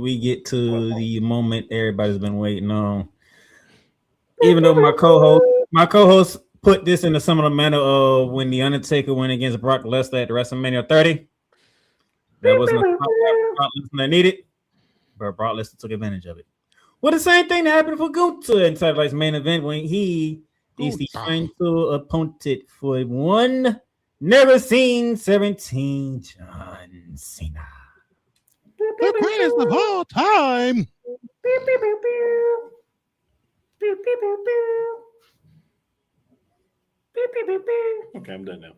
we get to the moment everybody's been waiting on. Even though my co-host put this in a similar manner of when the Undertaker went against Brock Lesnar at WrestleMania 30. That wasn't a spot that Brock Lesnar needed, but Brock Lesnar took advantage of it. Well, the same thing that happened for Gunther in Saturday's main event when he is the final opponent for one never seen 17 John Cena. The greatest of all time. Okay, I'm done now.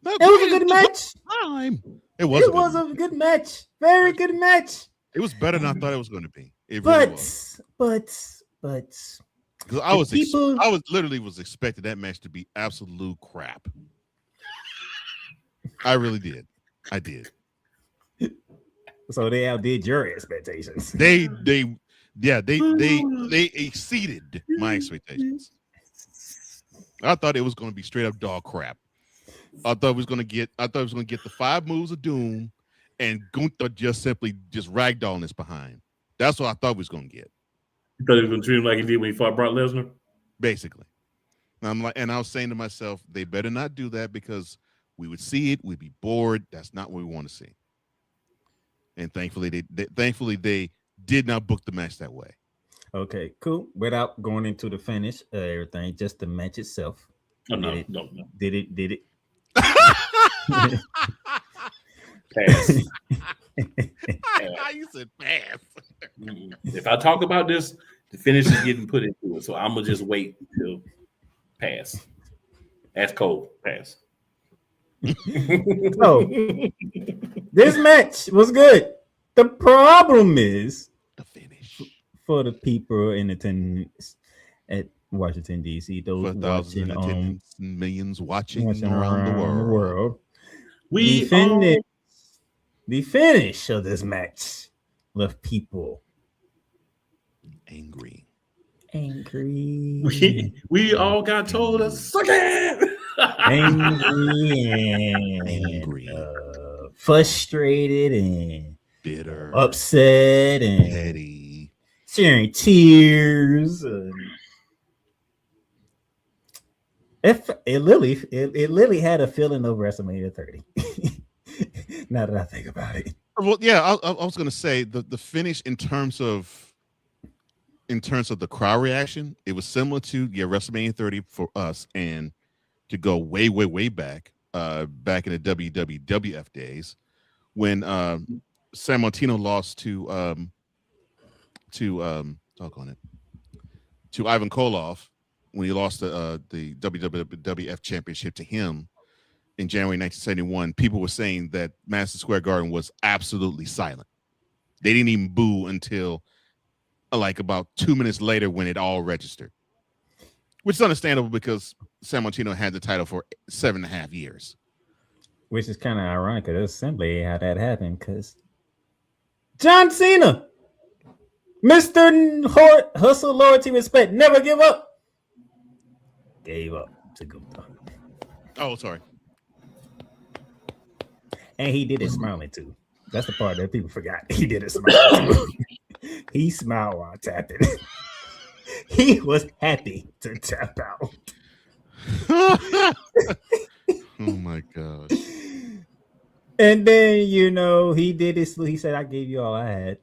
It was a good match. It was a good match. Very good match. It was better than I thought it was going to be. It but really was. Because I was literally expecting that match to be absolute crap. I really did. I did. So they outdid your expectations. They exceeded my expectations. I thought it was going to be straight up dog crap. I thought it was going to get the 5 moves of doom, and Gunther just ragdolling us behind. That's what I thought we was going to get. You thought he was going to treat him like he did when he fought Brock Lesnar? Basically. And I was saying to myself, they better not do that because we would see it, we'd be bored. That's not what we want to see. And thankfully they did not book the match that way. Okay, cool. Without going into the finish, everything, just the match itself. Oh, no. Did it? Pass. You said pass. If I talk about this, the finish is getting put into it. So I'm going to just wait until pass. That's cold. Pass. So, this match was good. The problem is the finish for the people in attendance at Washington D.C. Those watching, millions watching around the world. The finish of this match left people angry. We all got told to suck it. Angry, frustrated, and bitter, upset, and petty, sharing tears. It literally had a feeling of WrestleMania 30. Now that I think about it. Well, yeah, I was going to say the finish in terms of the crowd reaction, it was similar to WrestleMania 30 for us, and to go way back in the WWF days when San Martino lost to Ivan Koloff when he lost the WWF championship to him in January 1971. People were saying that Madison Square Garden was absolutely silent. They didn't even boo until like about 2 minutes later when it all registered, which is understandable because San Martino had the title for 7.5 years. Which is kind of ironic because that's simply how that happened. Because John Cena, Mr. Hustle, Loyalty, Respect, Never Give Up, gave up to Gunther. Oh, sorry. And he did it smiling too. That's the part that people forgot. He did it smiling too. He smiled while tapping. He was happy to tap out. Oh my gosh. And then, he did this. He said, I gave you all I had.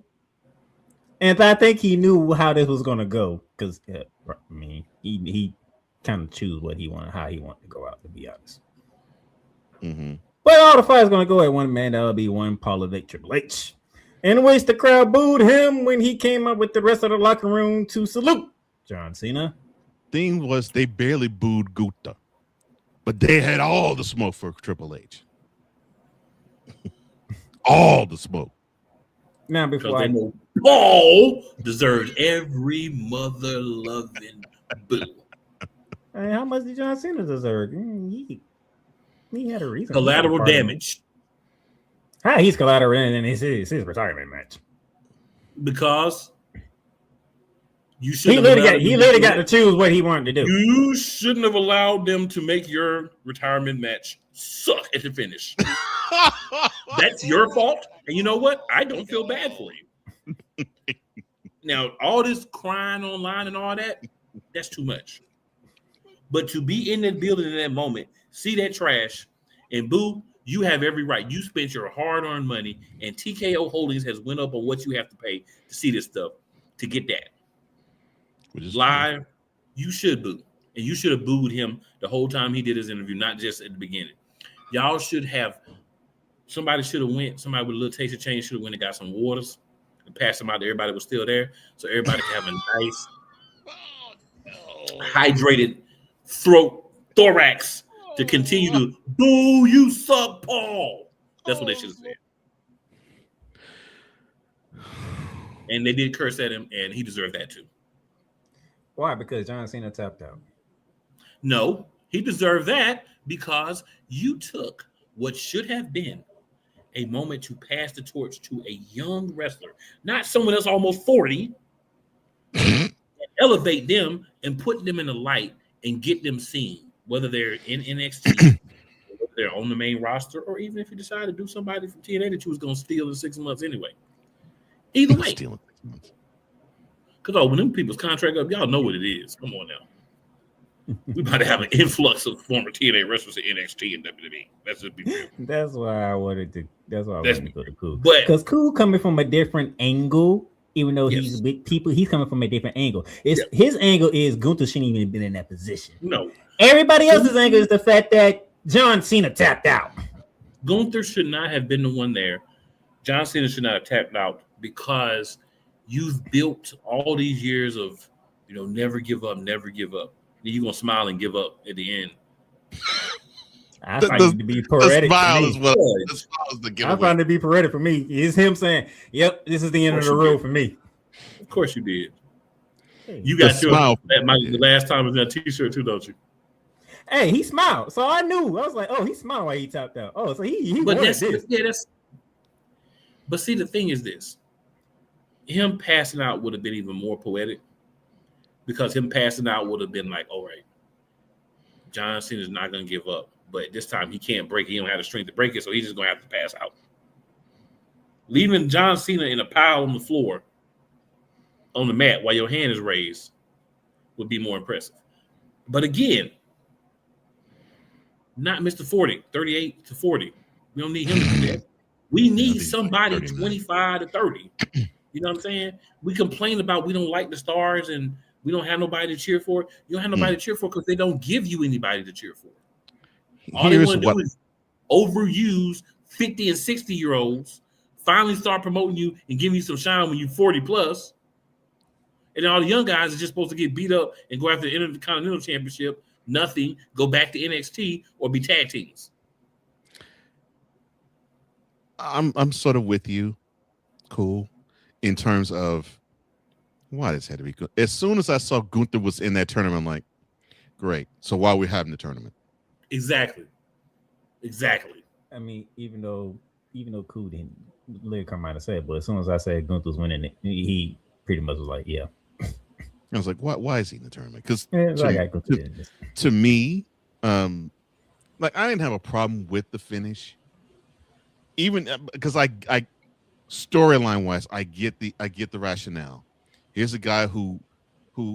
And I think he knew how this was going to go. Because, he kind of chose what he wanted, how he wanted to go out, to be honest. Mm-hmm. But all the fire's going to go at one man. That'll be one Paula Vic Triple H. In which the crowd booed him when he came up with the rest of the locker room to salute John Cena. Thing was, they barely booed Gunther, but they had all the smoke for Triple H. All the smoke. Now, before I know Paul deserves every mother loving boo. Hey, how much did John Cena deserve? He had a reason. Collateral damage. How he's collateral in his retirement match? Because you should. He literally got to choose what he wanted to do. You shouldn't have allowed them to make your retirement match suck at the finish. That's your fault. And you know what? I don't feel bad for you. Now, all this crying online and all that, that's too much. But to be in that building in that moment, see that trash, and boo, you have every right. You spent your hard-earned money, and TKO Holdings has went up on what you have to pay to see this stuff, to get that. Live, you should boo. And you should have booed him the whole time he did his interview, not just at the beginning. Y'all should have, somebody should have went, somebody with a little taste of change should have went and got some waters and passed them out to everybody was still there, so everybody can have a nice, hydrated thorax to continue to boo, you suck, Paul. That's what they should have said. And they did curse at him, and he deserved that too. Why? Because John Cena tapped out. No, he deserved that because you took what should have been a moment to pass the torch to a young wrestler, not someone that's almost 40, and elevate them and put them in the light and get them seen, whether they're in NXT, whether they're on the main roster, or even if you decide to do somebody from TNA that you was going to steal in 6 months anyway. Either way. Because when them people's contract up, y'all know what it is. Come on now. We about to have an influx of former TNA wrestlers in NXT and WWE. That's just be real. That's why I wanted to. That's why I wanted to go to Cool. But because Cool coming from a different angle, even though he's with people, he's coming from a different angle. His angle is Gunther shouldn't even been in that position. No. Everybody else's angle is the fact that John Cena tapped out. Gunther should not have been the one there. John Cena should not have tapped out because you've built all these years of, never give up, never give up. Then you're going to smile and give up at the end. I find it to be poetic. I find it to be poetic for me. It's him saying, "Yep, this is the end of the road for me." Of course you did. You got your the last time was that T-shirt too, don't you? Hey, he smiled, so I knew. I was like, "Oh, he smiled while he tapped out." Oh, so he but wanted that's this. Yeah, that's. But see, the thing is this: him passing out would have been even more poetic, because him passing out would have been like, "All right, John Cena's not going to give up." But this time he can't break it. He don't have the strength to break it, so he's just going to have to pass out. Leaving John Cena in a pile on the floor, on the mat, while your hand is raised, would be more impressive. But again, not Mr. 40, 38 to 40. We don't need him to do that. We need somebody 25 to 30. You know what I'm saying? We complain about we don't like the stars and we don't have nobody to cheer for. You don't have nobody to cheer for because they don't give you anybody to cheer for. All they want to do is overuse 50 and 60-year-olds, finally start promoting you and giving you some shine when you're 40 plus. And then all the young guys are just supposed to get beat up and go after the Intercontinental Championship, nothing, go back to NXT or be tag teams. I'm sort of with you, Cool, in terms of why this had to be good. As soon as I saw Gunther was in that tournament, I'm like, great. So why are we having the tournament? Exactly. I mean, even though Cool didn't come out and say it, but as soon as I said Gunther was winning it, he pretty much was like, yeah. I was like, why is he in the tournament? Because to me, like I didn't have a problem with the finish, even because I storyline wise, I get the rationale. Here's a guy who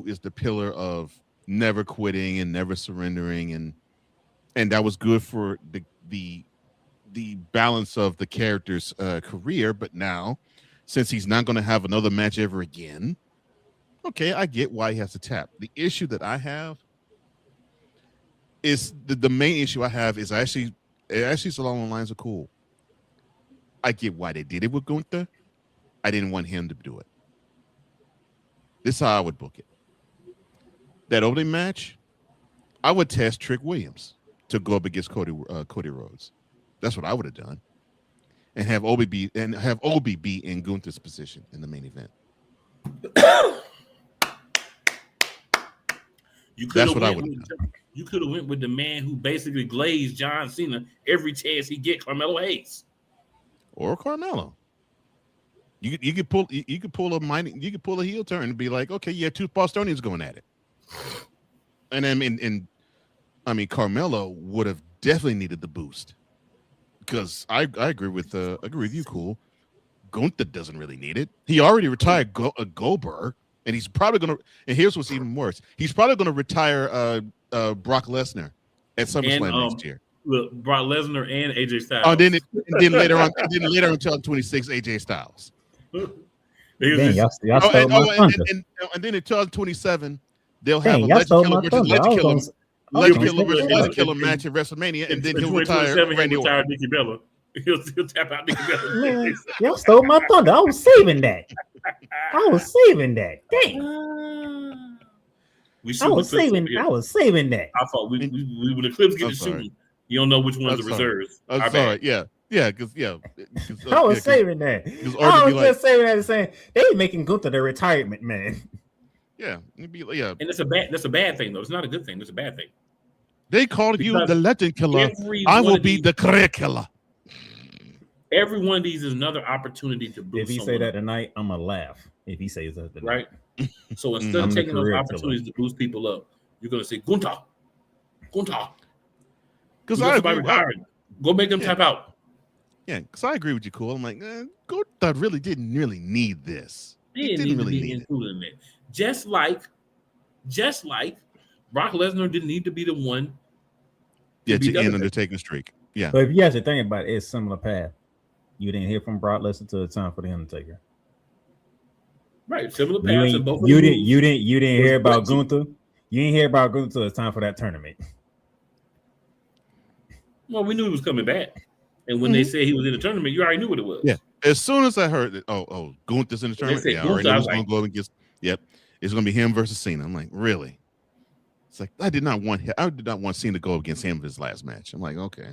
is the pillar of never quitting and never surrendering, and that was good for the balance of the character's career. But now, since he's not going to have another match ever again, okay, I get why he has to tap. The issue that I have is the main issue I have is actually along the lines of Cool. I get why they did it with Gunther. I didn't want him to do it. This is how I would book it. That opening match, I would test Trick Williams to go up against Cody Rhodes. That's what I would have done, and have Obi be in Gunther's position in the main event. That's what I would have done. You could have went with the man who basically glazed John Cena every chance he get, Carmelo Hayes, or Carmelo. You could pull a heel turn and be like, okay, you have two Bostonians going at it, and then I mean Carmelo would have definitely needed the boost, because I agree with you, Cool. Gunther doesn't really need it. He already retired Goldberg, and he's probably going to. And here's what's even worse: he's probably going to retire Brock Lesnar at SummerSlam next year. Look, Brock Lesnar and AJ Styles. Oh, then later on, in 2026, AJ Styles. Dang, y'all stole my thunder. And then in 2027, they'll have Dang, a y'all Legend stole Killer my versus thunder. Legend Killer. Legend Killer match at WrestleMania, and then he'll retire Randy Orton. Orton. Nikki Bella. He'll tap out Nikki Bella. Man, y'all stole my thunder. I was saving that. Dang. I was saving that. I thought we when the clips get to shooting, you don't know which one's the reserves. I'm sorry. Yeah. Because I was saving that. I was just saving that and saying they making Gunther the retirement man. Yeah, and that's a bad thing though. It's not a good thing. It's a bad thing. They called you the Legend Killer. I will be the Career Killer. Every one of these is another opportunity to boost. If he say that tonight, I'm gonna laugh. If he says that tonight, right? So instead of taking those opportunities to boost people up, you're gonna say Gunther. Because go make them tap out. Yeah, because I agree with you, Cole. I'm like, Gunther really didn't need this. He didn't really need included in it. Just like Brock Lesnar didn't need to be the one. To end Undertaker's streak. Yeah. But if you have to think about it, it's similar path. You didn't hear from Brock Lesnar till it's time for the Undertaker. Right, similar paths. You didn't hear about Gunther. You didn't hear about Gunther till it's time for that tournament. Well, we knew he was coming back, and when they said he was in the tournament, you already knew what it was. Yeah. As soon as I heard that, Gunther's in the tournament, I already knew going to go against. Yep, it's going to be him versus Cena. I'm like, really? It's like I did not want Cena to go against him in his last match. I'm like, okay.